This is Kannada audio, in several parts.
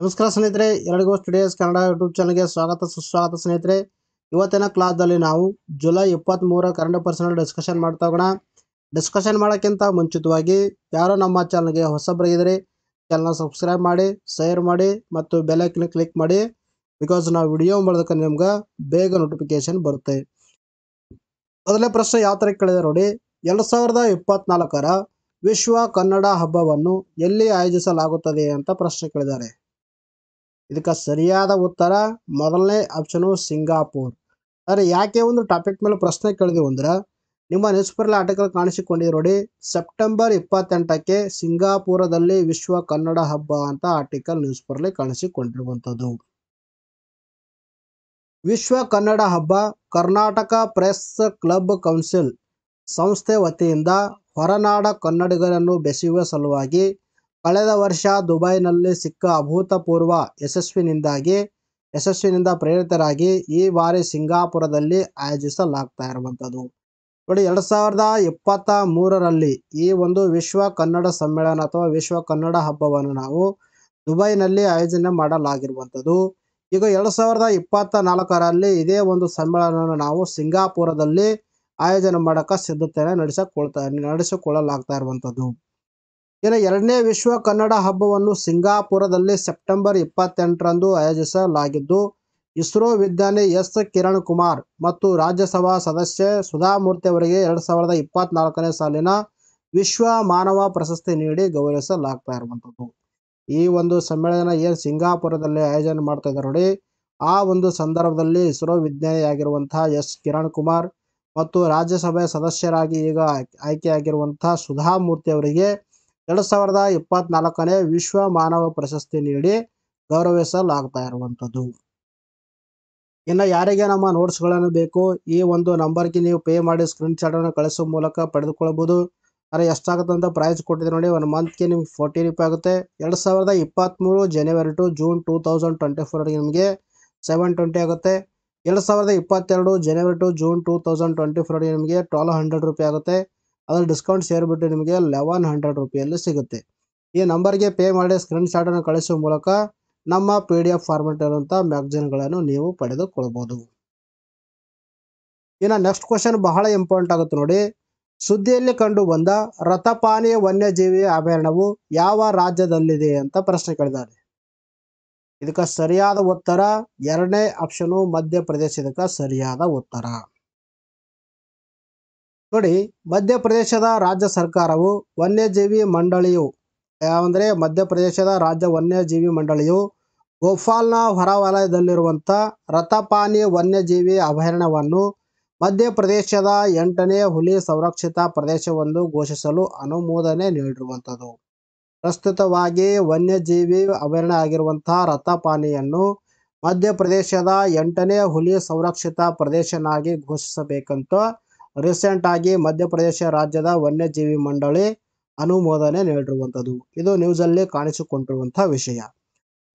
ನಮಸ್ಕಾರ ಸ್ನೇಹಿತರೆ, ಎಲ್ಲರಿಗೂ ಸ್ಟುಡಿಯೋಸ್ ಕನ್ನಡ ಯೂಟ್ಯೂಬ್ ಚಾನಲ್ಗೆ ಸ್ವಾಗತ ಸುಸ್ವಾಗತ ಸ್ನೇಹಿತರೆ. ಇವತ್ತಿನ ಕ್ಲಾಸ್ದಲ್ಲಿ ನಾವು ಜುಲೈ 23 ಕರೆಂಟ್ ಪರ್ಸನಲ್ ಡಿಸ್ಕಷನ್ ಮಾಡ್ತಾ ಹೋಗೋಣ. ಡಿಸ್ಕಷನ್ ಮಾಡೋಕ್ಕಿಂತ ಮುಂಚಿತವಾಗಿ ಯಾರೋ ನಮ್ಮ ಚಾನಲ್ಗೆ ಹೊಸಬರಾಗಿದ್ದರೆ ಚಾನಲ್ ಸಬ್ಸ್ಕ್ರೈಬ್ ಮಾಡಿ, ಶೇರ್ ಮಾಡಿ ಮತ್ತು ಬೆಲ್ ಐಕನ್ ಕ್ಲಿಕ್ ಮಾಡಿ. ಬಿಕಾಸ್ ನಾವು ವಿಡಿಯೋ ಮಾಡೋದಕ್ಕೆ ನಿಮ್ಗೆ ಬೇಗ ನೋಟಿಫಿಕೇಶನ್ ಬರುತ್ತೆ. ಮೊದಲನೇ ಪ್ರಶ್ನೆ ಯಾವ ಥರ ಕೇಳಿದೆ ನೋಡಿ. 2024ರ ವಿಶ್ವ ಕನ್ನಡ ಹಬ್ಬವನ್ನು ಎಲ್ಲಿ ಆಯೋಜಿಸಲಾಗುತ್ತದೆ ಅಂತ ಪ್ರಶ್ನೆ ಕೇಳಿದ್ದಾರೆ. ಇದಕ್ಕೆ ಸರಿಯಾದ ಉತ್ತರ ಮೊದಲನೇ ಆಪ್ಷನು ಸಿಂಗಾಪುರ್. ಆದರೆ ಯಾಕೆ ಒಂದು ಟಾಪಿಕ್ ಮೇಲೆ ಪ್ರಶ್ನೆ ಕೇಳಿದೆವು ಅಂದ್ರೆ, ನಿಮ್ಮ ನ್ಯೂಸ್ ಪೇಪರ್ ಆರ್ಟಿಕಲ್ ಕಾಣಿಸಿಕೊಂಡಿದೆ ನೋಡಿ, ಸೆಪ್ಟೆಂಬರ್ 28ಕ್ಕೆ ಸಿಂಗಾಪುರದಲ್ಲಿ ವಿಶ್ವ ಕನ್ನಡ ಹಬ್ಬ ಅಂತ ಆರ್ಟಿಕಲ್ ನ್ಯೂಸ್ ಪೇಪರ್ಲಿ ಕಾಣಿಸಿಕೊಂಡಿರುವಂಥದ್ದು. ವಿಶ್ವ ಕನ್ನಡ ಹಬ್ಬ ಕರ್ನಾಟಕ ಪ್ರೆಸ್ ಕ್ಲಬ್ ಕೌನ್ಸಿಲ್ ಸಂಸ್ಥೆ ವತಿಯಿಂದ ಹೊರನಾಡ ಕನ್ನಡಿಗರನ್ನು ಬೆಸೆಯುವ ಸಲುವಾಗಿ ಕಳೆದ ವರ್ಷ ದುಬೈನಲ್ಲಿ ಸಿಕ್ಕ ಅಭೂತಪೂರ್ವ ಯಶಸ್ವಿನಿಂದ ಪ್ರೇರಿತರಾಗಿ ಈ ಬಾರಿ ಸಿಂಗಾಪುರದಲ್ಲಿ ಆಯೋಜಿಸಲಾಗ್ತಾ ಇರುವಂಥದ್ದು. ನೋಡಿ, 2023ರಲ್ಲಿ ಈ ಒಂದು ವಿಶ್ವ ಕನ್ನಡ ಸಮ್ಮೇಳನ ಅಥವಾ ವಿಶ್ವ ಕನ್ನಡ ಹಬ್ಬವನ್ನು ನಾವು ದುಬೈನಲ್ಲಿ ಆಯೋಜನೆ ಮಾಡಲಾಗಿರುವಂಥದ್ದು. ಈಗ 2024ರಲ್ಲಿ ಇದೇ ಒಂದು ಸಮ್ಮೇಳನವನ್ನು ನಾವು ಸಿಂಗಾಪುರದಲ್ಲಿ ಆಯೋಜನೆ ಮಾಡೋಕ್ಕೆ ಸಿದ್ಧತೆಯನ್ನು ನಡೆಸಿಕೊಳ್ಳಲಾಗ್ತಾ ಇರುವಂಥದ್ದು. ಇನ್ನು ಎರಡನೇ ವಿಶ್ವ ಕನ್ನಡ ಹಬ್ಬವನ್ನು ಸಿಂಗಾಪುರದಲ್ಲಿ ಸೆಪ್ಟೆಂಬರ್ 28ರಂದು ಆಯೋಜಿಸಲಾಗಿದ್ದು, ಇಸ್ರೋ ವಿಜ್ಞಾನಿ ಎಸ್ ಕಿರಣ್ ಕುಮಾರ್ ಮತ್ತು ರಾಜ್ಯಸಭಾ ಸದಸ್ಯೆ ಸುಧಾಮೂರ್ತಿ ಅವರಿಗೆ 2024ನೇ ಸಾಲಿನ ವಿಶ್ವ ಮಾನವ ಪ್ರಶಸ್ತಿ ನೀಡಿ ಗೌರವಿಸಲಾಗ್ತಾ ಇರುವಂಥದ್ದು. ಈ ಒಂದು ಸಮ್ಮೇಳನ ಏನು ಸಿಂಗಾಪುರದಲ್ಲಿ ಆಯೋಜನೆ ಮಾಡ್ತಾ ಇದ್ದಾರೆ ನೋಡಿ, ಆ ಒಂದು ಸಂದರ್ಭದಲ್ಲಿ ಇಸ್ರೋ ವಿಜ್ಞಾನಿಯಾಗಿರುವಂತಹ ಎಸ್ ಕಿರಣ್ ಕುಮಾರ್ ಮತ್ತು ರಾಜ್ಯಸಭೆಯ ಸದಸ್ಯರಾಗಿ ಈಗ ಆಯ್ಕೆಯಾಗಿರುವಂತಹ ಸುಧಾಮೂರ್ತಿ ಅವರಿಗೆ 2024ನೇ ವಿಶ್ವ ಮಾನವ ಪ್ರಶಸ್ತಿ ನೀಡಿ ಗೌರವಿಸಲಾಗ್ತಾ ಇರುವಂಥದ್ದು. ಇನ್ನು ಯಾರಿಗೆ ನಮ್ಮ ನೋಟ್ಸ್ಗಳನ್ನು ಬೇಕು, ಈ ಒಂದು ನಂಬರ್ಗೆ ನೀವು ಪೇ ಮಾಡಿ ಸ್ಕ್ರೀನ್ಶಾಟನ್ನು ಕಳಿಸೋ ಮೂಲಕ ಪಡೆದುಕೊಳ್ಳಬಹುದು. ಆದರೆ ಎಷ್ಟಾಗುತ್ತೆ ಅಂತ ಪ್ರೈಸ್ ಕೊಟ್ಟಿದೆ ನೋಡಿ, 1 ಮಂತ್ಗೆ ನಿಮ್ಗೆ 40 ರೂಪಾಯಿ ಆಗುತ್ತೆ. 2023 ಜನವರಿ ಟು ಜೂನ್ 2024 ನಿಮಗೆ 720 ಆಗುತ್ತೆ. 2022 ಜನವರಿ ಟು ಜೂನ್ 2024 ನಿಮಗೆ 1200 ರೂಪಾಯಿ ಆಗುತ್ತೆ. ಅದರ ಡಿಸ್ಕೌಂಟ್ ಸೇರಿಬಿಟ್ಟು ನಿಮಗೆ 1100 ರೂಪಾಯಲ್ಲಿ ಸಿಗುತ್ತೆ. ಈ ನಂಬರ್ಗೆ ಪೇ ಮಾಡಿ ಸ್ಕ್ರೀನ್ಶಾಟನ್ನು ಕಳಿಸುವ ಮೂಲಕ ನಮ್ಮ PDF ಫಾರ್ಮೆಟ್ ಇರುವಂಥ ಮ್ಯಾಗಝಿನ್ಗಳನ್ನು ನೀವು ಪಡೆದುಕೊಳ್ಬೋದು. ಇನ್ನು ನೆಕ್ಸ್ಟ್ ಕ್ವಶನ್ ಬಹಳ ಇಂಪಾರ್ಟೆಂಟ್ ಆಗುತ್ತೆ ನೋಡಿ. ಸುದ್ದಿಯಲ್ಲಿ ಕಂಡು ಬಂದ ರಥಪಾನಿ ವನ್ಯಜೀವಿ ಅಭಯಾರಣ್ಯವು ಯಾವ ರಾಜ್ಯದಲ್ಲಿದೆ ಅಂತ ಪ್ರಶ್ನೆ ಕೇಳಿದ್ದಾರೆ. ಇದಕ್ಕೆ ಸರಿಯಾದ ಉತ್ತರ ಎರಡನೇ ಆಪ್ಷನು ಮಧ್ಯಪ್ರದೇಶ. ಇದಕ್ಕೆ ಸರಿಯಾದ ಉತ್ತರ ನೋಡಿ. ಮಧ್ಯಪ್ರದೇಶದ ರಾಜ್ಯ ಸರ್ಕಾರವು ವನ್ಯಜೀವಿ ಮಂಡಳಿಯು ಅಂದರೆ ಮಧ್ಯಪ್ರದೇಶದ ರಾಜ್ಯ ವನ್ಯಜೀವಿ ಮಂಡಳಿಯು ಭೋಪಾಲ್ನ ಹೊರವಲಯದಲ್ಲಿರುವಂಥ ರಥಪಾನಿ ವನ್ಯಜೀವಿ ಅಭಯಾರಣ್ಯವನ್ನು ಮಧ್ಯಪ್ರದೇಶದ 8ನೇ ಹುಲಿ ಸಂರಕ್ಷಿತ ಪ್ರದೇಶವೆಂದು ಘೋಷಿಸಲು ಅನುಮೋದನೆ ನೀಡಿರುವಂಥದ್ದು. ಪ್ರಸ್ತುತವಾಗಿ ವನ್ಯಜೀವಿ ಅಭಯಾರಣ್ಯ ಆಗಿರುವಂಥ ರಥಪಾನಿಯನ್ನು ಮಧ್ಯಪ್ರದೇಶದ 8ನೇ ಹುಲಿ ಸಂರಕ್ಷಿತ ಪ್ರದೇಶನಾಗಿ ಘೋಷಿಸಬೇಕಂತ ರೀಸೆಂಟಾಗಿ ಮಧ್ಯಪ್ರದೇಶ ರಾಜ್ಯದ ವನ್ಯಜೀವಿ ಮಂಡಳಿ ಅನುಮೋದನೆ ನೀಡಿರುವಂಥದ್ದು. ಇದು ನ್ಯೂಸಲ್ಲಿ ಕಾಣಿಸಿಕೊಂಡಿರುವಂಥ ವಿಷಯ.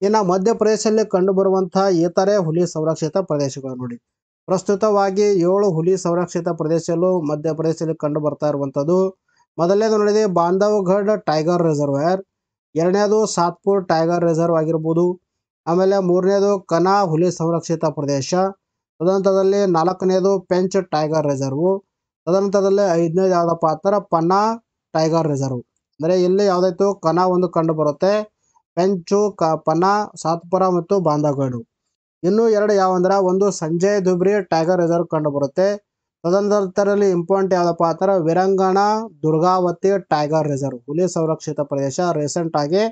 ಇನ್ನು ಮಧ್ಯಪ್ರದೇಶದಲ್ಲಿ ಕಂಡುಬರುವಂತಹ ಇತರೆ ಹುಲಿ ಸಂರಕ್ಷಿತ ಪ್ರದೇಶಗಳು ನೋಡಿ. ಪ್ರಸ್ತುತವಾಗಿ 7 ಹುಲಿ ಸಂರಕ್ಷಿತ ಪ್ರದೇಶಗಳು ಮಧ್ಯಪ್ರದೇಶದಲ್ಲಿ ಕಂಡು ಬರ್ತಾ ಇರುವಂಥದ್ದು. ಮೊದಲನೇದು ನೋಡಿದೆ ಬಾಂಧವ್ಗಢ ಟೈಗರ್ ರಿಸರ್ವೇರ್, ಎರಡನೇದು ಸಾತ್ಪುರ್ ಟೈಗರ್ ರಿಸರ್ವ್ ಆಗಿರ್ಬೋದು. ಆಮೇಲೆ ಮೂರನೇದು ಕನಾ ಹುಲಿ ಸಂರಕ್ಷಿತ ಪ್ರದೇಶ, ತದನಂತರದಲ್ಲಿ 4ನೇದು ಪೆಂಚ್ ಟೈಗರ್ ರಿಸರ್ವ್, ತದನಂತರದಲ್ಲಿ 5ನೇದು ಯಾವುದಪ್ಪ ಅಂತಾರೆ ಪನ್ನಾ ಟೈಗರ್ ರಿಸರ್ವ್. ಅಂದರೆ ಇಲ್ಲಿ ಯಾವುದಾಯ್ತು ಕನಾ ಒಂದು ಕಂಡು ಬರುತ್ತೆ, ಪೆಂಚು ಪನ್ನಾ, ಸಾತ್ಪುರ ಮತ್ತು ಬಾಂಧವ್ಗಢ. ಇನ್ನೂ 2 ಯಾವಂದ್ರೆ ಒಂದು ಸಂಜಯ್ ಧುಬ್ರಿ ಟೈಗರ್ ರಿಸರ್ವ್ ಕಂಡು ಬರುತ್ತೆ. ತದನಂತರದಲ್ಲಿ ಇಂಪಾರ್ಟೆಂಟ್ ಯಾವುದಪ್ಪ ಅಂತಾರೆ ವಿರಂಗಣಾ ದುರ್ಗಾವತಿ ಟೈಗರ್ ರಿಸರ್ವ್ ಹುಲಿ ಸಂರಕ್ಷಿತ ಪ್ರದೇಶ. ರೀಸೆಂಟ್ ಆಗಿ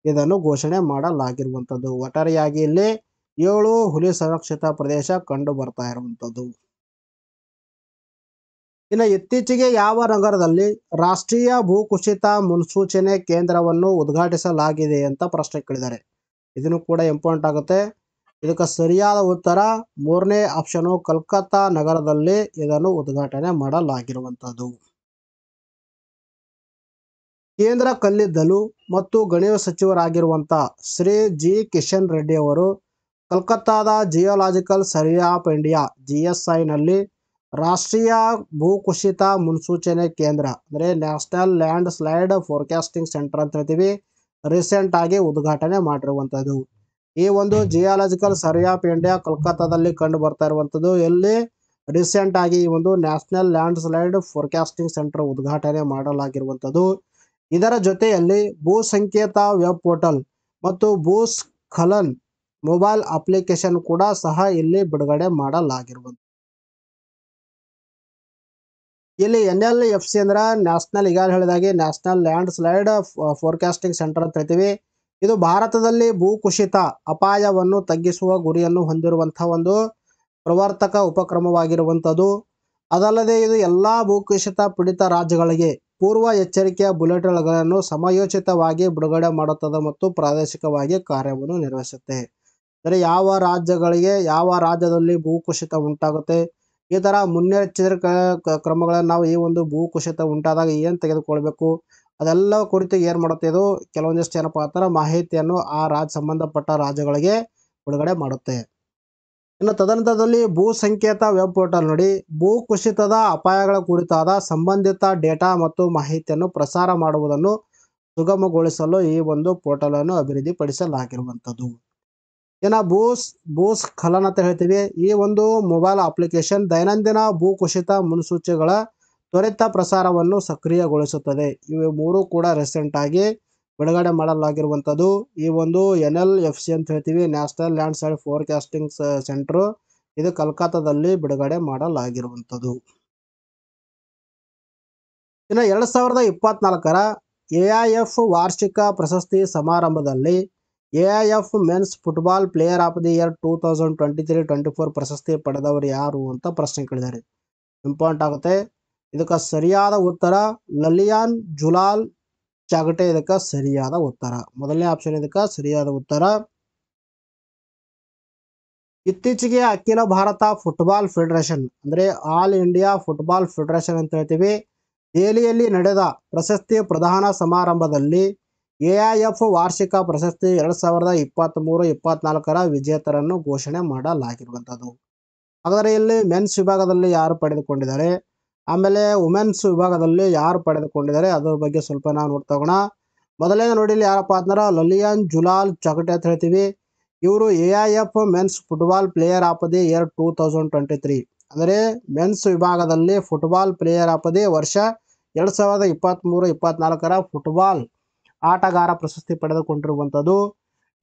ಇದನ್ನು ಘೋಷಣೆ ಮಾಡಲಾಗಿರುವಂಥದ್ದು. ಒಟ್ಟಾರೆಯಾಗಿ ಇಲ್ಲಿ 7 ಹುಲಿ ಸಂರಕ್ಷಿತ ಪ್ರದೇಶ ಕಂಡು ಬರ್ತಾ ಇರುವಂಥದ್ದು. ಇನ್ನು ಇತ್ತೀಚೆಗೆ ಯಾವ ನಗರದಲ್ಲಿ ರಾಷ್ಟ್ರೀಯ ಭೂಕುಸಿತ ಮುನ್ಸೂಚನೆ ಕೇಂದ್ರವನ್ನು ಉದ್ಘಾಟಿಸಲಾಗಿದೆ ಅಂತ ಪ್ರಶ್ನೆ ಕೇಳಿದ್ದಾರೆ. ಇದನ್ನು ಕೂಡ ಇಂಪಾರ್ಟೆಂಟ್ ಆಗುತ್ತೆ. ಇದಕ್ಕೆ ಸರಿಯಾದ ಉತ್ತರ 3ನೇ ಆಪ್ಷನು ಕಲ್ಕತ್ತಾ ನಗರದಲ್ಲಿ ಇದನ್ನು ಉದ್ಘಾಟನೆ ಮಾಡಲಾಗಿರುವಂಥದ್ದು. ಕೇಂದ್ರ ಕಲ್ಲಿದ್ದಲು ಮತ್ತು ಗಣಿ ಸಚಿವರಾಗಿರುವಂಥ ಶ್ರೀ ಜಿ ಕಿಶನ್ ರೆಡ್ಡಿ ಅವರು ಕಲ್ಕತ್ತಾದ ಜಿಯೋಲಾಜಿಕಲ್ ಸರ್ವೆ ಆಫ್ ಇಂಡಿಯಾ GSIನಲ್ಲಿ ರಾಷ್ಟ್ರೀಯ ಭೂಕುಸಿತ ಮುನ್ಸೂಚನೆ ಕೇಂದ್ರ ಅಂದರೆ national land slide forecasting centre ಅಂತ ಹೇಳ್ತೀವಿ, ರೀಸೆಂಟ್ ಆಗಿ ಉದ್ಘಾಟನೆ ಮಾಡಿರುವಂಥದ್ದು. ಈ ಒಂದು ಜಿಯಾಲಜಿಕಲ್ ಸರ್ವೆ ಆಫ್ ಇಂಡಿಯಾ ಕೋಲ್ಕತ್ತಾದಲ್ಲಿ ಕಂಡು ಬರ್ತಾ ಇರುವಂಥದ್ದು. ಎಲ್ಲಿ ರೀಸೆಂಟ್ ಆಗಿ ಈ ಒಂದು national land slide forecasting centre ಉದ್ಘಾಟನೆ ಮಾಡಲಾಗಿರುವಂಥದ್ದು. ಇದರ ಜೊತೆಯಲ್ಲಿ ಭೂ ಸಂಕೇತ ವೆಬ್ ಪೋರ್ಟಲ್ ಮತ್ತು ಭೂಸ್ಖಲನ್ ಮೊಬೈಲ್ ಅಪ್ಲಿಕೇಶನ್ ಕೂಡ ಸಹ ಇಲ್ಲಿ ಬಿಡುಗಡೆ ಮಾಡಲಾಗಿರುವಂಥದ್ದು. ಇಲ್ಲಿ NLFC ಅಂದ್ರೆ ನ್ಯಾಷನಲ್, ಈಗ ಹೇಳಿದಾಗೆ national land slide forecasting centre ಅಂತ ಹೇಳ್ತೀವಿ. ಇದು ಭಾರತದಲ್ಲಿ ಭೂಕುಸಿತ ಅಪಾಯವನ್ನು ತಗ್ಗಿಸುವ ಗುರಿಯನ್ನು ಹೊಂದಿರುವಂತಹ ಒಂದು ಪ್ರವರ್ತಕ ಉಪಕ್ರಮವಾಗಿರುವಂಥದ್ದು. ಅದಲ್ಲದೆ ಇದು ಎಲ್ಲಾ ಭೂಕುಸಿತ ಪೀಡಿತ ರಾಜ್ಯಗಳಿಗೆ ಪೂರ್ವ ಎಚ್ಚರಿಕೆಯ ಬುಲೆಟಿನ್ಗಳನ್ನು ಸಮಯೋಚಿತವಾಗಿ ಬಿಡುಗಡೆ ಮಾಡುತ್ತದೆ ಮತ್ತು ಪ್ರಾದೇಶಿಕವಾಗಿ ಕಾರ್ಯವನ್ನು ನಿರ್ವಹಿಸುತ್ತೆ. ಅಂದರೆ ಯಾವ ರಾಜ್ಯಗಳಿಗೆ, ಯಾವ ರಾಜ್ಯದಲ್ಲಿ ಭೂಕುಸಿತ ಉಂಟಾಗುತ್ತೆ, ಈ ಥರ ಮುನ್ನೆಚ್ಚರಿಕೆ ಕ್ರಮಗಳನ್ನು ನಾವು ಈ ಒಂದು ಭೂಕುಸಿತ ಉಂಟಾದಾಗ ಏನು ತೆಗೆದುಕೊಳ್ಬೇಕು ಅದೆಲ್ಲ ಕುರಿತು ಏನು ಮಾಡುತ್ತೆ, ಇದು ಕೆಲವೊಂದಿಷ್ಟು ಏನಪ್ಪ ಅಂತಾರೆ ಮಾಹಿತಿಯನ್ನು ಆ ಸಂಬಂಧಪಟ್ಟ ರಾಜ್ಯಗಳಿಗೆ ಬಿಡುಗಡೆ ಮಾಡುತ್ತೆ. ಇನ್ನು ತದನಂತರದಲ್ಲಿ ಭೂ ಸಂಕೇತ ವೆಬ್ ಪೋರ್ಟಲ್ ನೋಡಿ, ಭೂಕುಸಿತದ ಅಪಾಯಗಳ ಕುರಿತಾದ ಸಂಬಂಧಿತ ಡೇಟಾ ಮತ್ತು ಮಾಹಿತಿಯನ್ನು ಪ್ರಸಾರ ಮಾಡುವುದನ್ನು ಸುಗಮಗೊಳಿಸಲು ಈ ಒಂದು ಪೋರ್ಟಲ್ ಅನ್ನು ಅಭಿವೃದ್ಧಿಪಡಿಸಲಾಗಿರುವಂಥದ್ದು. ಇನ್ನು ಭೂಸ್ಖಲನ ಅಂತ ಹೇಳ್ತೀವಿ. ಈ ಒಂದು ಮೊಬೈಲ್ ಅಪ್ಲಿಕೇಶನ್ ದೈನಂದಿನ ಭೂಕುಸಿತ ಮುನ್ಸೂಚನೆಗಳ ತ್ವರಿತ ಪ್ರಸಾರವನ್ನು ಸಕ್ರಿಯಗೊಳಿಸುತ್ತದೆ. ಇವು ಮೂರು ಕೂಡ ರೀಸೆಂಟ್ ಆಗಿ ಬಿಡುಗಡೆ ಮಾಡಲಾಗಿರುವಂಥದ್ದು. ಈ ಒಂದು NLFC ಅಂತ ಹೇಳ್ತೀವಿ, national land slide forecasting centre, ಇದು ಕಲ್ಕತ್ತಾದಲ್ಲಿ ಬಿಡುಗಡೆ ಮಾಡಲಾಗಿರುವಂಥದ್ದು. ಇನ್ನು 2024ರ AIF ವಾರ್ಷಿಕ ಪ್ರಶಸ್ತಿ ಸಮಾರಂಭದಲ್ಲಿ AIF men's football player of the year 2023-24 ಪ್ರಶಸ್ತಿ ಪಡೆದವರು ಯಾರು ಅಂತ ಪ್ರಶ್ನೆ ಕೇಳಿದ್ದಾರೆ. ಇಂಪಾರ್ಟೆಂಟ್ ಆಗುತ್ತೆ. ಇದಕ್ಕೆ ಸರಿಯಾದ ಉತ್ತರ ಲಲಿಯಾನ್ ಜುಲಾಲ್ ಚಾಗಟೆ ಇದಕ್ಕೆ ಸರಿಯಾದ ಉತ್ತರ. ಮೊದಲನೇ ಆಪ್ಷನ್ ಇದಕ್ಕೆ ಸರಿಯಾದ ಉತ್ತರ. ಇತ್ತೀಚೆಗೆ ಅಖಿಲ ಭಾರತ ಫುಟ್ಬಾಲ್ ಫೆಡರೇಷನ್ ಅಂದ್ರೆ ಆಲ್ ಇಂಡಿಯಾ ಫುಟ್ಬಾಲ್ ಫೆಡರೇಷನ್ ಅಂತ ಹೇಳ್ತೀವಿ, ದೆಹಲಿಯಲ್ಲಿ ನಡೆದ ಪ್ರಶಸ್ತಿ ಪ್ರದಾನ ಸಮಾರಂಭದಲ್ಲಿ AIF ವಾರ್ಷಿಕ ಪ್ರಶಸ್ತಿ 2023-24ರ ವಿಜೇತರನ್ನು ಘೋಷಣೆ ಮಾಡಲಾಗಿರುವಂಥದ್ದು. ಹಾಗಾದರೆ ಇಲ್ಲಿ ಮೆನ್ಸ್ ವಿಭಾಗದಲ್ಲಿ ಯಾರು ಪಡೆದುಕೊಂಡಿದ್ದಾರೆ, ಆಮೇಲೆ ವುಮೆನ್ಸ್ ವಿಭಾಗದಲ್ಲಿ ಯಾರು ಪಡೆದುಕೊಂಡಿದ್ದಾರೆ ಅದ್ರ ಬಗ್ಗೆ ಸ್ವಲ್ಪ ನಾವು ನೋಡ್ತಾ ಹೋಗೋಣ. ಮೊದಲನೇ ನೋಡಿ ಇಲ್ಲಿ ಯಾರಪ್ಪ ಅಂದ್ರೆ ಲಲಿಯಾನ್ ಜುಲಾಲ್ ಚಾಗಟೆ ಅಂತ ಹೇಳ್ತೀವಿ. ಇವರು AIF men's football player of the year 2023 ಅಂದರೆ ಮೆನ್ಸ್ ವಿಭಾಗದಲ್ಲಿ ಫುಟ್ಬಾಲ್ ಪ್ಲೇಯರ್ ಆಫ್ ದಿ ವರ್ಷ 2023-24ರ ಫುಟ್ಬಾಲ್ ಆಟಗಾರ ಪ್ರಶಸ್ತಿ ಪಡೆದುಕೊಂಡಿರುವಂಥದ್ದು.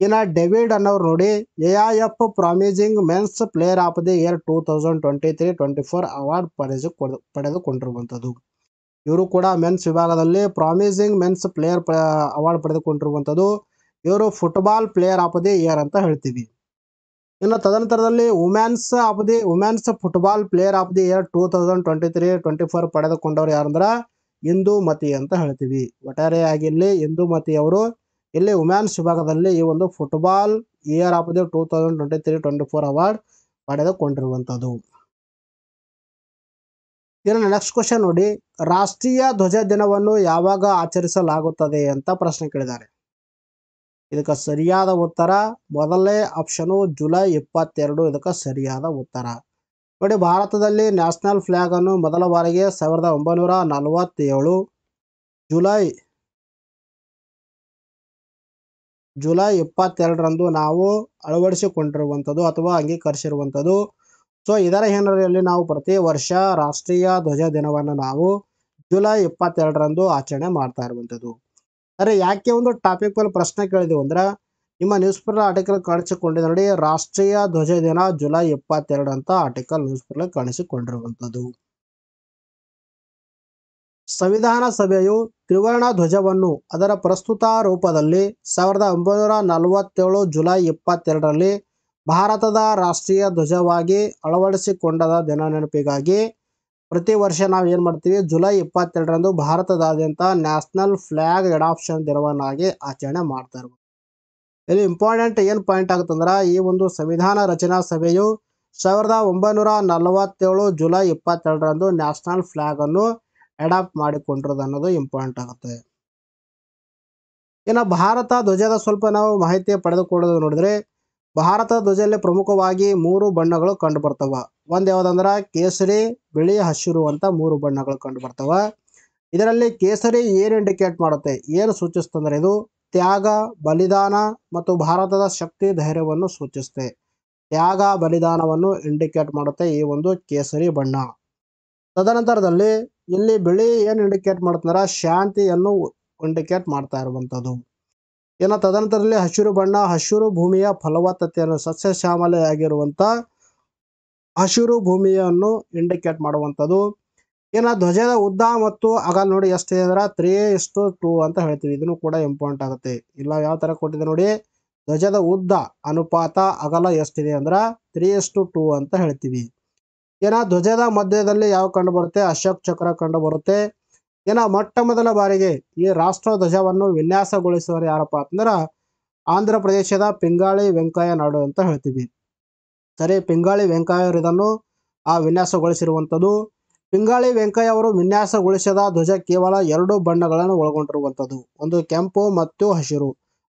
ಇನ್ನು ಡೇವಿಡ್ ಅನ್ನೋರು ನೋಡಿ AIF promising men's player of the year 2023-24 award ಪಡೆದುಕೊಂಡಿರುವಂಥದ್ದು. ಇವರು ಕೂಡ ಮೆನ್ಸ್ ವಿಭಾಗದಲ್ಲಿ ಪ್ರಾಮಿಸಿಂಗ್ ಮೆನ್ಸ್ ಪ್ಲೇಯರ್ ಅವಾರ್ಡ್ ಪಡೆದುಕೊಂಡಿರುವಂಥದ್ದು. ಇವರು football player of the year ಅಂತ ಹೇಳ್ತೀವಿ. ಇನ್ನು ತದನಂತರದಲ್ಲಿ women's football player of the year 2023-24 ಪಡೆದುಕೊಂಡವರು ಯಾರಂದ್ರೆ ಇಂದುಮತಿ ಅಂತ ಹೇಳ್ತೀವಿ. ಒಟ್ಟಾರೆಯಾಗಿ ಇಲ್ಲಿ ಇಂದುಮತಿ ಅವರು ಇಲ್ಲಿ ವುಮೆನ್ಸ್ ವಿಭಾಗದಲ್ಲಿ ಈ ಒಂದು football year of the 2023-24 award ಪಡೆದುಕೊಂಡಿರುವಂಥದ್ದು. ಇನ್ನು ನೆಕ್ಸ್ಟ್ ಕ್ವಶನ್ ನೋಡಿ, ರಾಷ್ಟ್ರೀಯ ಧ್ವಜ ದಿನವನ್ನು ಯಾವಾಗ ಆಚರಿಸಲಾಗುತ್ತದೆ ಅಂತ ಪ್ರಶ್ನೆ ಕೇಳಿದ್ದಾರೆ. ಇದಕ್ಕೆ ಸರಿಯಾದ ಉತ್ತರ ಮೊದಲನೇ ಆಪ್ಷನು ಜುಲೈ 22 ಇದಕ್ಕೆ ಸರಿಯಾದ ಉತ್ತರ. ನೋಡಿ, ಭಾರತದಲ್ಲಿ ನ್ಯಾಷನಲ್ ಫ್ಲಾಗ್ ಅನ್ನು ಮೊದಲ ಬಾರಿಗೆ 1947 ಜುಲೈ 22ರಂದು ನಾವು ಅಳವಡಿಸಿಕೊಂಡಿರುವಂಥದ್ದು ಅಥವಾ ಅಂಗೀಕರಿಸಿರುವಂಥದ್ದು. ಸೊ ಇದರ ಹಿನ್ನೆಲೆಯಲ್ಲಿ ನಾವು ಪ್ರತಿ ವರ್ಷ ರಾಷ್ಟ್ರೀಯ ಧ್ವಜ ದಿನವನ್ನು ನಾವು ಜುಲೈ 22ರಂದು ಆಚರಣೆ ಮಾಡ್ತಾ ಇರುವಂಥದ್ದು. ಅರೆ ಯಾಕೆ ಒಂದು ಟಾಪಿಕ್ ಮೇಲೆ ಪ್ರಶ್ನೆ ಕೇಳಿದೆವು ಅಂದ್ರೆ ನಿಮ್ಮ ನ್ಯೂಸ್ ಪೇಪರ್ ಆರ್ಟಿಕಲ್ ಕಾಣಿಸಿಕೊಂಡಿದೆ ನೋಡಿ, ರಾಷ್ಟ್ರೀಯ ಧ್ವಜ ದಿನ ಜುಲೈ 22 ಅಂತ ಆರ್ಟಿಕಲ್ ನ್ಯೂಸ್ ಪೇಪರ್ ಕಾಣಿಸಿಕೊಂಡಿರುವಂಥದ್ದು. ಸಂವಿಧಾನ ಸಭೆಯು ತ್ರಿವರ್ಣ ಧ್ವಜವನ್ನು ಅದರ ಪ್ರಸ್ತುತ ರೂಪದಲ್ಲಿ 1947 ಜುಲೈ 22ರಲ್ಲಿ ಭಾರತದ ರಾಷ್ಟ್ರೀಯ ಧ್ವಜವಾಗಿ ಅಳವಡಿಸಿಕೊಂಡದ ದಿನ ನೆನಪಿಗಾಗಿ ಪ್ರತಿ ವರ್ಷ ನಾವು ಏನು ಮಾಡ್ತೀವಿ, ಜುಲೈ 22ರಂದು ಭಾರತದಾದ್ಯಂತ ನ್ಯಾಷನಲ್ ಫ್ಲಾಗ್ ಅಡಾಪ್ಷನ್ ದಿನವನ್ನಾಗಿ ಆಚರಣೆ ಮಾಡ್ತಾ ಇರ್ಬೋದು. ಇಲ್ಲಿ ಇಂಪಾರ್ಟೆಂಟ್ ಏನು ಪಾಯಿಂಟ್ ಆಗುತ್ತಂದ್ರೆ ಈ ಒಂದು ಸಂವಿಧಾನ ರಚನಾ ಸಭೆಯು 1947 ಜುಲೈ 22ರಂದು ನ್ಯಾಷನಲ್ ಫ್ಲಾಗ್ ಅನ್ನು ಅಡಾಪ್ಟ್ ಮಾಡಿಕೊಂಡಿರೋದು ಅನ್ನೋದು ಇಂಪಾರ್ಟೆಂಟ್ ಆಗುತ್ತೆ. ಇನ್ನು ಭಾರತ ಧ್ವಜದ ಸ್ವಲ್ಪ ನಾವು ಮಾಹಿತಿ ಪಡೆದುಕೊಳ್ಳೋದು ನೋಡಿದ್ರೆ, ಭಾರತ ಧ್ವಜದಲ್ಲಿ ಪ್ರಮುಖವಾಗಿ 3 ಬಣ್ಣಗಳು ಕಂಡು ಬರ್ತವ. ಒಂದು ಯಾವುದಂದ್ರೆ ಕೇಸರಿ, ಬಿಳಿ, ಹಸಿರು ಅಂತ 3 ಬಣ್ಣಗಳು ಕಂಡು ಬರ್ತವ. ಇದರಲ್ಲಿ ಕೇಸರಿ ಏನು ಇಂಡಿಕೇಟ್ ಮಾಡುತ್ತೆ, ಏನು ಸೂಚಿಸ್ತಂದ್ರೆ ಇದು ತ್ಯಾಗ, ಬಲಿದಾನ ಮತ್ತು ಭಾರತದ ಶಕ್ತಿ ಧೈರ್ಯವನ್ನು ಸೂಚಿಸುತ್ತೆ. ತ್ಯಾಗ ಬಲಿದಾನವನ್ನು ಇಂಡಿಕೇಟ್ ಮಾಡುತ್ತೆ ಈ ಒಂದು ಕೇಸರಿ ಬಣ್ಣ. ತದನಂತರದಲ್ಲಿ ಇಲ್ಲಿ ಬಿಳಿ ಏನು ಇಂಡಿಕೇಟ್ ಮಾಡುತ್ತಂದ್ರೆ ಶಾಂತಿಯನ್ನು ಇಂಡಿಕೇಟ್ ಮಾಡ್ತಾ ಇರುವಂಥದ್ದು. ಇನ್ನು ತದನಂತರದಲ್ಲಿ ಹಸಿರು ಬಣ್ಣ ಹಸಿರು ಭೂಮಿಯ ಫಲವತ್ತತೆಯನ್ನು ಸಸ್ಯಶ್ಯಾಮಲೆಯಾಗಿರುವಂಥ ಹಸಿರು ಭೂಮಿಯನ್ನು ಇಂಡಿಕೇಟ್ ಮಾಡುವಂಥದ್ದು. ಇನ್ನು ಧ್ವಜದ ಉದ್ದ ಮತ್ತು ಅಗಲ ನೋಡಿ ಎಷ್ಟಿದೆ ಅಂದ್ರೆ 3:2 ಅಂತ ಹೇಳ್ತೀವಿ. ಇದನ್ನು ಕೂಡ ಇಂಪಾರ್ಟೆಂಟ್ ಆಗುತ್ತೆ. ಇಲ್ಲ ಯಾವ ಥರ ಕೊಟ್ಟಿದೆ ನೋಡಿ, ಧ್ವಜದ ಉದ್ದ ಅನುಪಾತ ಅಗಲ ಎಷ್ಟಿದೆ ಅಂದ್ರೆ 3:2 ಅಂತ ಹೇಳ್ತೀವಿ. ಇನ್ನು ಧ್ವಜದ ಮಧ್ಯದಲ್ಲಿ ಯಾವ ಕಂಡು ಬರುತ್ತೆ, ಅಶೋಕ್ ಚಕ್ರ ಕಂಡು ಬರುತ್ತೆ. ಇನ್ನು ಮೊಟ್ಟ ಮೊದಲ ಬಾರಿಗೆ ಈ ರಾಷ್ಟ್ರ ಧ್ವಜವನ್ನು ವಿನ್ಯಾಸಗೊಳಿಸುವರು ಯಾರಪ್ಪ ಅಂತಂದ್ರೆ ಆಂಧ್ರ ಪ್ರದೇಶದ ಪಿಂಗಾಳಿ ವೆಂಕಯ್ಯ ನಾಯ್ಡು ಅಂತ ಹೇಳ್ತೀವಿ. ಸರಿ, ಪಿಂಗಾಳಿ ವೆಂಕಯ್ಯ ಅವರು ಇದನ್ನು ವಿನ್ಯಾಸಗೊಳಿಸಿರುವಂಥದ್ದು. ಪಿಂಗಾಳಿ ವೆಂಕಯ್ಯ ಅವರು ವಿನ್ಯಾಸಗೊಳಿಸಿದ ಧ್ವಜ ಕೇವಲ 2 ಬಣ್ಣಗಳನ್ನು ಒಳಗೊಂಡಿರುವಂಥದ್ದು, ಒಂದು ಕೆಂಪು ಮತ್ತು ಹಸಿರು.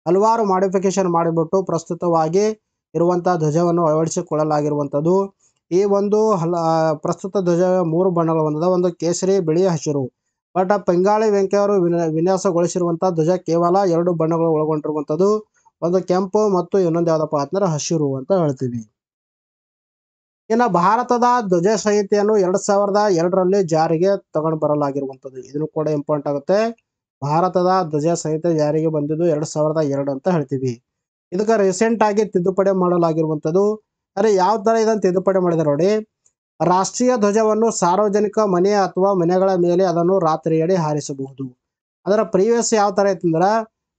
ಹಲವಾರು ಮಾಡಿಫಿಕೇಶನ್ ಮಾಡಿಬಿಟ್ಟು ಪ್ರಸ್ತುತವಾಗಿ ಇರುವಂಥ ಧ್ವಜವನ್ನು ಅಳವಡಿಸಿಕೊಳ್ಳಲಾಗಿರುವಂಥದ್ದು. ಈ ಒಂದು ಪ್ರಸ್ತುತ ಧ್ವಜ 3 ಬಣ್ಣಗಳು ಹೊಂದಿದೆ, ಒಂದು ಕೇಸರಿ, ಬಿಳಿ, ಹಸಿರು. ಬಟ್ ಪಿಂಗಾಳಿ ವೆಂಕಯ್ಯ ಅವರು ವಿನ್ಯಾಸಗೊಳಿಸಿರುವಂಥ ಧ್ವಜ ಕೇವಲ 2 ಬಣ್ಣಗಳು ಒಳಗೊಂಡಿರುವಂಥದ್ದು, ಒಂದು ಕೆಂಪು ಮತ್ತು ಇನ್ನೊಂದು ಯಾವುದಪ್ಪ ಅಂತಂದ್ರೆ ಹಸಿರು ಅಂತ ಹೇಳ್ತೀವಿ. ಇನ್ನು ಭಾರತದ ಧ್ವಜ ಸಂಹಿತೆಯನ್ನು 2002ರಲ್ಲಿ ಜಾರಿಗೆ ತಗೊಂಡು ಬರಲಾಗಿರುವಂಥದ್ದು. ಇದನ್ನು ಕೂಡ ಇಂಪಾರ್ಟೆಂಟ್ ಆಗುತ್ತೆ. ಭಾರತದ ಧ್ವಜ ಸಂಹಿತೆ ಜಾರಿಗೆ ಬಂದಿದ್ದು 2002 ಅಂತ ಹೇಳ್ತೀವಿ. ಇದಕ್ಕೆ ರೀಸೆಂಟ್ ಆಗಿ ತಿದ್ದುಪಡಿ ಮಾಡಲಾಗಿರುವಂಥದ್ದು. ಅರೆ ಯಾವ ಥರ ಇದನ್ನು ತಿದ್ದುಪಡಿ ಮಾಡಿದೆ ನೋಡಿ, ರಾಷ್ಟ್ರೀಯ ಧ್ವಜವನ್ನು ಸಾರ್ವಜನಿಕ ಮನೆ ಅಥವಾ ಮನೆಗಳ ಮೇಲೆ ಅದನ್ನು ರಾತ್ರಿಯಡಿ ಹಾರಿಸಬಹುದು. ಅದರ ಪ್ರೀವಿಯಸ್ ಯಾವ ಥರ ಇತ್ತಂದ್ರೆ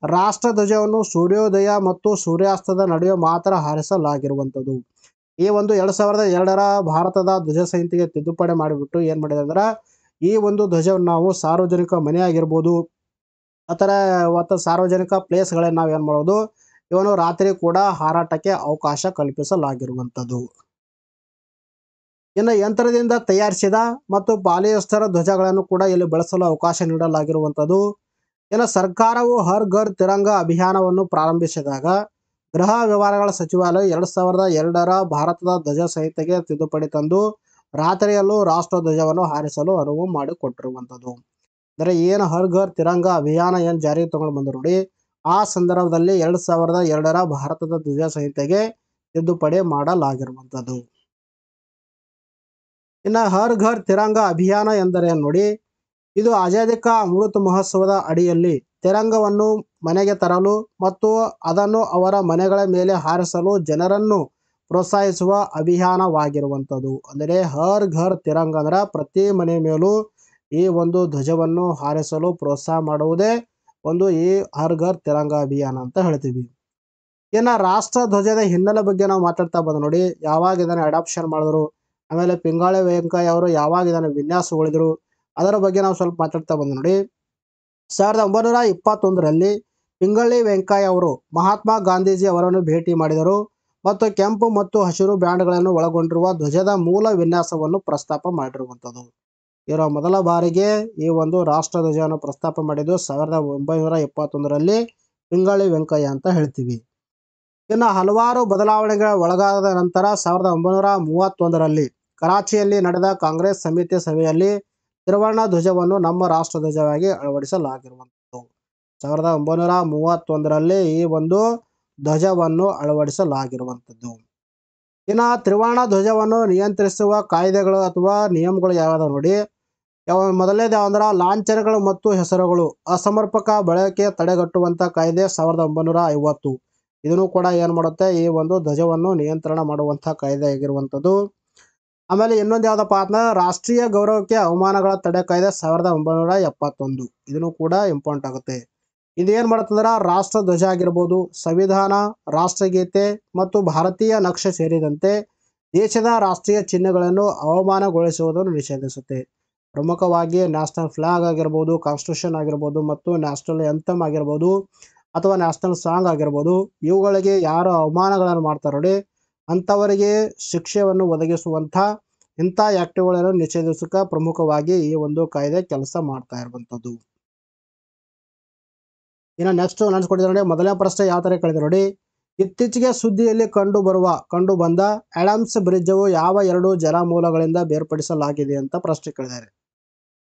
ರಾಷ್ಟ್ರ ಧ್ವಜವನ್ನು ಸೂರ್ಯೋದಯ ಮತ್ತು ಸೂರ್ಯಾಸ್ತದ ನಡುವೆ ಮಾತ್ರ ಹಾರಿಸಲಾಗಿರುವಂಥದ್ದು. ಈ ಒಂದು 2002ರ ಭಾರತದ ಧ್ವಜ ಸಂಹಿತೆಗೆ ತಿದ್ದುಪಡಿ ಮಾಡಿಬಿಟ್ಟು ಏನು ಮಾಡಿದೆ ಅಂದ್ರೆ ಈ ಒಂದು ಧ್ವಜವನ್ನು ನಾವು ಸಾರ್ವಜನಿಕ ಮನೆ ಆಗಿರ್ಬೋದು ಅಥವಾ ಸಾರ್ವಜನಿಕ ಪ್ಲೇಸ್ಗಳಲ್ಲಿ ನಾವು ಏನು ಮಾಡೋದು, ಇವನು ರಾತ್ರಿ ಕೂಡ ಹಾರಾಟಕ್ಕೆ ಅವಕಾಶ ಕಲ್ಪಿಸಲಾಗಿರುವಂಥದ್ದು. ಇನ್ನು ಯಂತ್ರದಿಂದ ತಯಾರಿಸಿದ ಮತ್ತು ಪಾಲಿಯಸ್ಟರ್ ಧ್ವಜಗಳನ್ನು ಕೂಡ ಇಲ್ಲಿ ಬಳಸಲು ಅವಕಾಶ ನೀಡಲಾಗಿರುವಂಥದ್ದು. ಇನ್ನು ಸರ್ಕಾರವು ಹರ್ ಘರ್ ತಿರಂಗ ಅಭಿಯಾನವನ್ನು ಪ್ರಾರಂಭಿಸಿದಾಗ ಗೃಹ ವ್ಯವಹಾರಗಳ ಸಚಿವಾಲಯ 2002ರ ಭಾರತದ ಧ್ವಜ ಸಂಹಿತೆಗೆ ತಿದ್ದುಪಡಿ ತಂದು ರಾತ್ರಿಯಲ್ಲೂ ರಾಷ್ಟ್ರ ಧ್ವಜವನ್ನು ಹಾರಿಸಲು ಅನುವು ಮಾಡಿಕೊಟ್ಟಿರುವಂಥದ್ದು. ಅಂದರೆ ಏನು ಹರ್ ಘರ್ ತಿರಂಗ ಅಭಿಯಾನ ಏನು ಜಾರಿಗೆ ತಗೊಂಡು ಬಂದರು ನೋಡಿ, ಆ ಸಂದರ್ಭದಲ್ಲಿ 2002ರ ಭಾರತದ ಧ್ವಜ ಸಂಹಿತೆಗೆ ತಿದ್ದುಪಡಿ ಮಾಡಲಾಗಿರುವಂಥದ್ದು. ಇನ್ನು ಹರ್ ಘರ್ ತಿರಂಗ ಅಭಿಯಾನ ಎಂದರೆ ನೋಡಿ, ಇದು ಆಜಾದಿ ಕಾ ಅಮೃತ ಮಹೋತ್ಸವದ ಅಡಿಯಲ್ಲಿ ತಿರಂಗವನ್ನು ಮನೆಗೆ ತರಲು ಮತ್ತು ಅದನ್ನು ಅವರ ಮನೆಗಳ ಮೇಲೆ ಹಾರಿಸಲು ಜನರನ್ನು ಪ್ರೋತ್ಸಾಹಿಸುವ ಅಭಿಯಾನವಾಗಿರುವಂಥದ್ದು. ಅಂದರೆ ಹರ್ ಘರ್ ತಿರಂಗ ಅಂದ್ರೆ ಪ್ರತಿ ಮನೆ ಮೇಲೂ ಈ ಒಂದು ಧ್ವಜವನ್ನು ಹಾರಿಸಲು ಪ್ರೋತ್ಸಾಹ ಮಾಡುವುದೇ ಒಂದು ಈ ಹರ್ ಘರ್ ತಿರಂಗ ಅಭಿಯಾನ ಅಂತ ಹೇಳ್ತೀವಿ. ಇನ್ನು ರಾಷ್ಟ್ರ ಧ್ವಜದ ಹಿನ್ನೆಲೆ ಬಗ್ಗೆ ನಾವು ಮಾತಾಡ್ತಾ ಬಂದ ನೋಡಿ, ಯಾವಾಗ ಇದನ್ನು ಅಡಾಪ್ಷನ್ ಮಾಡಿದ್ರು, ಆಮೇಲೆ ಪಿಂಗಾಳಿ ವೆಂಕಯ್ಯ ಅವರು ಯಾವಾಗ ಇದನ್ನು ವಿನ್ಯಾಸಗೊಳಿದ್ರು, ಅದರ ಬಗ್ಗೆ ನಾವು ಸ್ವಲ್ಪ ಮಾತಾಡ್ತಾ ಬಂದ ನೋಡಿ. 1921ರಲ್ಲಿ ಪಿಂಗಾಳಿ ವೆಂಕಯ್ಯ ಅವರು ಮಹಾತ್ಮ ಗಾಂಧೀಜಿ ಅವರನ್ನು ಭೇಟಿ ಮಾಡಿದರು ಮತ್ತು ಕೆಂಪು ಮತ್ತು ಹಸಿರು ಬ್ಯಾಂಡ್ಗಳನ್ನು ಒಳಗೊಂಡಿರುವ ಧ್ವಜದ ಮೂಲ ವಿನ್ಯಾಸವನ್ನು ಪ್ರಸ್ತಾಪ ಮಾಡಿರುವಂಥದ್ದು. ಇವರ ಮೊದಲ ಬಾರಿಗೆ ಈ ಒಂದು ರಾಷ್ಟ್ರ ಧ್ವಜವನ್ನು ಪ್ರಸ್ತಾಪ ಮಾಡಿದ್ದು 1921ರಲ್ಲಿ ಪಿಂಗಾಳಿ ವೆಂಕಯ್ಯ ಅಂತ ಹೇಳ್ತೀವಿ. ಇನ್ನು ಹಲವಾರು ಬದಲಾವಣೆಗಳ ಒಳಗಾದ ನಂತರ 1931ರಲ್ಲಿ ಕರಾಚಿಯಲ್ಲಿ ನಡೆದ ಕಾಂಗ್ರೆಸ್ ಸಮಿತಿ ಸಭೆಯಲ್ಲಿ ತ್ರಿವರ್ಣ ಧ್ವಜವನ್ನು ನಮ್ಮ ರಾಷ್ಟ್ರ ಧ್ವಜವಾಗಿ ಅಳವಡಿಸಲಾಗಿರುವಂಥದ್ದು. 1931ರಲ್ಲಿ ಈ ಒಂದು ಧ್ವಜವನ್ನು ಅಳವಡಿಸಲಾಗಿರುವಂಥದ್ದು. ಇನ್ನು ತ್ರಿವರ್ಣ ಧ್ವಜವನ್ನು ನಿಯಂತ್ರಿಸುವ ಕಾಯ್ದೆಗಳು ಅಥವಾ ನಿಯಮಗಳು ಯಾವ್ಯಾವ ನೋಡಿ, ಮೊದಲನೇದು ಯಾವಂದ್ರೆ ಲಾಂಛನಗಳು ಮತ್ತು ಹೆಸರುಗಳು ಅಸಮರ್ಪಕ ಬಳಕೆ ತಡೆಗಟ್ಟುವಂಥ ಕಾಯ್ದೆ 1950. ಇದನ್ನು ಕೂಡ ಏನು ಮಾಡುತ್ತೆ, ಈ ಒಂದು ಧ್ವಜವನ್ನು ನಿಯಂತ್ರಣ ಮಾಡುವಂಥ ಕಾಯ್ದೆ ಆಗಿರುವಂಥದ್ದು. ಆಮೇಲೆ ಇನ್ನೊಂದು ಯಾವುದಪ್ಪ ಅಂದ್ರೆ ರಾಷ್ಟ್ರೀಯ ಗೌರವಕ್ಕೆ ಅವಮಾನಗಳ ತಡೆ ಕಾಯ್ದೆ 1971. ಇದನ್ನು ಕೂಡ ಇಂಪಾರ್ಟೆಂಟ್ ಆಗುತ್ತೆ. ಇದೇನು ಮಾಡುತ್ತಂದ್ರೆ ರಾಷ್ಟ್ರ ಧ್ವಜ ಆಗಿರ್ಬೋದು, ಸಂವಿಧಾನ, ರಾಷ್ಟ್ರಗೀತೆ ಮತ್ತು ಭಾರತೀಯ ನಕ್ಷೆ ಸೇರಿದಂತೆ ದೇಶದ ರಾಷ್ಟ್ರೀಯ ಚಿಹ್ನೆಗಳನ್ನು ಅವಮಾನಗೊಳಿಸುವುದನ್ನು ನಿಷೇಧಿಸುತ್ತೆ. ಪ್ರಮುಖವಾಗಿ ನ್ಯಾಷನಲ್ ಫ್ಲಾಗ್ ಆಗಿರ್ಬೋದು, ಕಾನ್ಸ್ಟಿಟ್ಯೂಷನ್ ಆಗಿರ್ಬೋದು ಮತ್ತು ನ್ಯಾಷನಲ್ ಎಂಥಮ್ ಆಗಿರ್ಬೋದು ಅಥವಾ ನ್ಯಾಷನಲ್ ಸಾಂಗ್ ಆಗಿರ್ಬೋದು, ಇವುಗಳಿಗೆ ಯಾರು ಅವಮಾನಗಳನ್ನು ಮಾಡ್ತಾರೆ ನೋಡಿ ಅಂಥವರಿಗೆ ಶಿಕ್ಷೆಯನ್ನು ಒದಗಿಸುವಂಥ ಇಂಥ ಆ್ಯಕ್ಟ್ಗಳನ್ನು ನಿಷೇಧಿಸಕ್ಕೆ ಪ್ರಮುಖವಾಗಿ ಈ ಒಂದು ಕಾಯ್ದೆ ಕೆಲಸ ಮಾಡ್ತಾ ಇರುವಂಥದ್ದು. ಇನ್ನು ನೆಕ್ಸ್ಟ್ ನೆನೆಸ್ಕೊಟ್ಟಿದ್ದಾರೆ ನೋಡಿ, ಮೊದಲನೇ ಪ್ರಶ್ನೆ ಯಾವ ಥರ ಕೇಳಿದೆ ನೋಡಿ, ಇತ್ತೀಚೆಗೆ ಸುದ್ದಿಯಲ್ಲಿ ಕಂಡು ಬಂದ ಆಡಮ್ಸ್ ಬ್ರಿಡ್ಜವು ಯಾವ 2 ಜಲಮೂಲಗಳಿಂದ ಬೇರ್ಪಡಿಸಲಾಗಿದೆ ಅಂತ ಪ್ರಶ್ನೆ ಕೇಳಿದ್ದಾರೆ.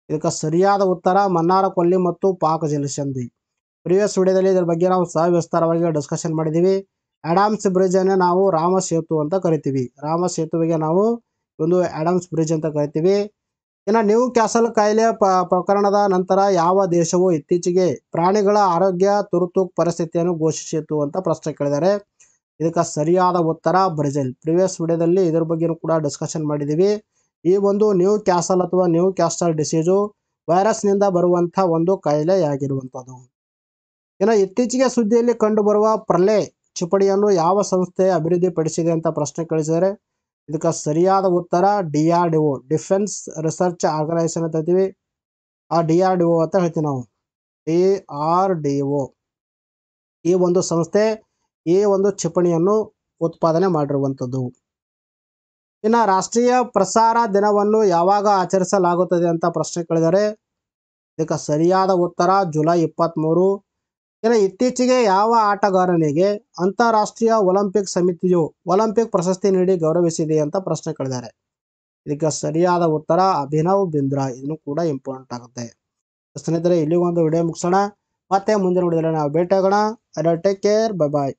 ಇದಕ್ಕೆ ಸರಿಯಾದ ಉತ್ತರ ಮನ್ನಾರಕೊಲ್ಲಿ ಮತ್ತು ಪಾಕ್ ಜಲಸಂಧಿ. ಪ್ರಿವಿಯಸ್ ವಿಡಿಯೋದಲ್ಲಿ ಇದ್ರ ಬಗ್ಗೆ ನಾವು ಸವಿಸ್ತಾರವಾಗಿ ಡಿಸ್ಕಷನ್ ಮಾಡಿದ್ದೀವಿ. ಅಡಾಮ್ಸ್ ಬ್ರಿಡ್ಜ್ ಅನ್ನು ನಾವು ರಾಮ ಸೇತು ಅಂತ ಕರಿತೀವಿ. ರಾಮ ಸೇತುವೆಗೆ ನಾವು ಒಂದು ಅಡಾಮ್ಸ್ ಬ್ರಿಡ್ಜ್ ಅಂತ ಕರಿತೀವಿ. ಇನ್ನು ನ್ಯೂ ಕ್ಯಾಸಲ್ ಕಾಯಿಲೆ ಪ್ರಕರಣದ ನಂತರ ಯಾವ ದೇಶವು ಇತ್ತೀಚೆಗೆ ಪ್ರಾಣಿಗಳ ಆರೋಗ್ಯ ತುರ್ತು ಪರಿಸ್ಥಿತಿಯನ್ನು ಘೋಷಿಸಿತು ಅಂತ ಪ್ರಶ್ನೆ ಕೇಳಿದ್ದಾರೆ. ಇದಕ್ಕೆ ಸರಿಯಾದ ಉತ್ತರ ಬ್ರೆಜಿಲ್. ಪ್ರಿವಿಯಸ್ ವಿಡಿಯೋದಲ್ಲಿ ಇದ್ರ ಬಗ್ಗೆನೂ ಕೂಡ ಡಿಸ್ಕಷನ್ ಮಾಡಿದ್ದೀವಿ. ಈ ಒಂದು ನ್ಯೂ ಕ್ಯಾಸಲ್ ಅಥವಾ ನ್ಯೂ ಕ್ಯಾಸ್ಟಲ್ ಡಿಸೀಸು ವೈರಸ್ನಿಂದ ಬರುವಂಥ ಒಂದು ಕಾಯಿಲೆಯಾಗಿರುವಂಥದ್ದು. ಇನ್ನು ಇತ್ತೀಚೆಗೆ ಸುದ್ದಿಯಲ್ಲಿ ಕಂಡುಬರುವ ಪ್ರಲೆ ಕ್ಷಿಪಣಿಯನ್ನು ಯಾವ ಸಂಸ್ಥೆ ಅಭಿವೃದ್ಧಿಪಡಿಸಿದೆ ಅಂತ ಪ್ರಶ್ನೆ ಕಳಿಸಿದರೆ ಇದಕ್ಕೆ ಸರಿಯಾದ ಉತ್ತರ DRDO, ಡಿಫೆನ್ಸ್ ರಿಸರ್ಚ್ ಆರ್ಗನೈಸೇಷನ್ ಅಂತ ಹೇಳ್ತೀವಿ. ಆ DRDO ಅಂತ ಹೇಳ್ತೀವಿ ನಾವು. DRDO ಈ ಒಂದು ಸಂಸ್ಥೆ ಈ ಒಂದು ಕ್ಷಿಪಣಿಯನ್ನು ಉತ್ಪಾದನೆ ಮಾಡಿರುವಂಥದ್ದು. ಇನ್ನು ರಾಷ್ಟ್ರೀಯ ಪ್ರಸಾರ ದಿನವನ್ನು ಯಾವಾಗ ಆಚರಿಸಲಾಗುತ್ತದೆ ಅಂತ ಪ್ರಶ್ನೆ ಕೇಳಿದರೆ ಇದಕ್ಕೆ ಸರಿಯಾದ ಉತ್ತರ ಜುಲೈ 23. ಇನ್ನು ಇತ್ತೀಚೆಗೆ ಯಾವ ಆಟಗಾರನಿಗೆ ಅಂತಾರಾಷ್ಟ್ರೀಯ ಒಲಿಂಪಿಕ್ ಸಮಿತಿಯು ಒಲಿಂಪಿಕ್ ಪ್ರಶಸ್ತಿ ನೀಡಿ ಗೌರವಿಸಿದೆ ಅಂತ ಪ್ರಶ್ನೆ ಕೇಳಿದ್ದಾರೆ. ಇದಕ್ಕೆ ಸರಿಯಾದ ಉತ್ತರ ಅಭಿನವ್ ಬಿಂದ್ರಾ. ಇದನ್ನು ಕೂಡ ಇಂಪಾರ್ಟೆಂಟ್ ಆಗುತ್ತೆ. ಸ್ನೇಹಿತರೆ, ಇಲ್ಲಿಗೆ ಒಂದು ವಿಡಿಯೋ ಮುಗಿಸೋಣ. ಮತ್ತೆ ಮುಂದಿನ ವಿಡಿಯೋದಲ್ಲಿ ನಾವು ಭೇಟಿಯಾಗೋಣ. ಟೇಕ್ ಕೇರ್, ಬೈ ಬಾಯ್.